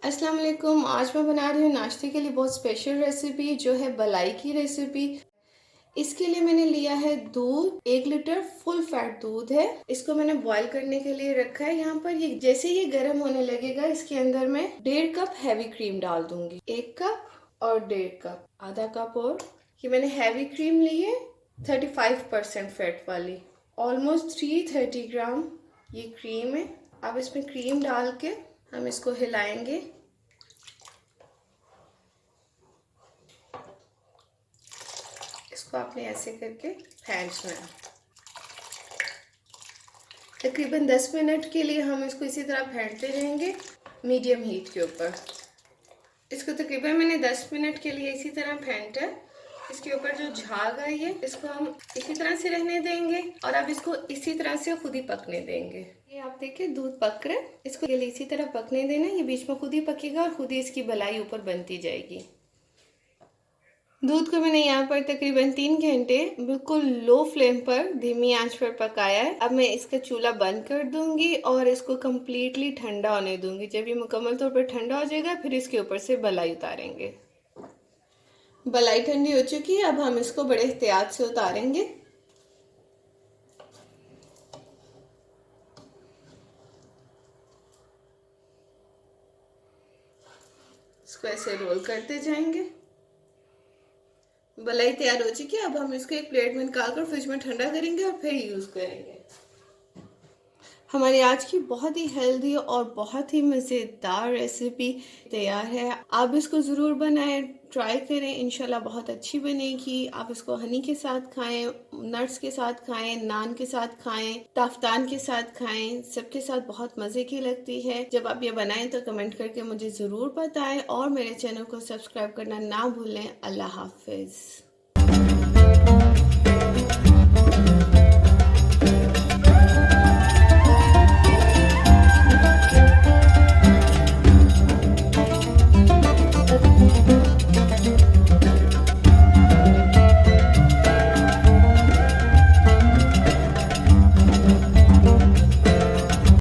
अस्सलाम वालेकुम। आज मैं बना रही हूँ नाश्ते के लिए बहुत स्पेशल रेसिपी जो है बलाई की रेसिपी। इसके लिए मैंने लिया है दूध, 1 लीटर फुल फैट दूध है। इसको मैंने बॉईल करने के लिए रखा है। यहाँ पर ये जैसे ये गर्म होने लगेगा इसके अंदर मैं 1.5 कप हैवी क्रीम डाल दूंगी। 1 कप और 1.5 कप, आधा कप। और ये मैंने हैवी क्रीम ली है 35% फैट वाली, ऑलमोस्ट 330 ग्राम ये क्रीम है। अब इसमें क्रीम डाल के हम इसको हिलाएंगे। इसको आपने ऐसे करके फेंटना है। तकरीबन 10 मिनट के लिए हम इसको इसी तरह फेंटते रहेंगे मीडियम हीट के ऊपर। इसको तकरीबन मैंने 10 मिनट के लिए इसी तरह फेंटा है। इसके ऊपर जो झाग है ये इसको हम इसी तरह से रहने देंगे और अब इसको इसी तरह से खुद ही पकने देंगे। ये आप देखिए दूध पक रहा है, इसको ये इसी तरह पकने देना। ये बीच में खुद ही पकेगा और खुद ही इसकी बलाई ऊपर बनती जाएगी। दूध को मैंने यहाँ पर तकरीबन 3 घंटे बिल्कुल लो फ्लेम पर धीमी आंच पर पकाया है। अब मैं इसका चूल्हा बंद कर दूंगी और इसको कम्प्लीटली ठंडा होने दूंगी। जब ये मुकम्मल तौर पर ठंडा हो जाएगा फिर इसके ऊपर से बलाई उतारेंगे। बलाई ठंडी हो चुकी है, अब हम इसको बड़े एहतियात से उतारेंगे। इसको ऐसे रोल करते जाएंगे। बलाई तैयार हो चुकी है। अब हम इसको एक प्लेट में निकाल कर फ्रिज में ठंडा करेंगे और फिर यूज करेंगे। हमारी आज की बहुत ही हेल्दी और बहुत ही मज़ेदार रेसिपी तैयार है। आप इसको ज़रूर बनाएं, ट्राई करें, इंशाल्लाह बहुत अच्छी बनेगी। आप इसको हनी के साथ खाएं, नट्स के साथ खाएं, नान के साथ खाएं, ताफ्तान के साथ खाएं, सबके साथ बहुत मज़े की लगती है। जब आप ये बनाएं तो कमेंट करके मुझे ज़रूर बताएं और मेरे चैनल को सब्सक्राइब करना ना भूलें। अल्लाह हाफिज़।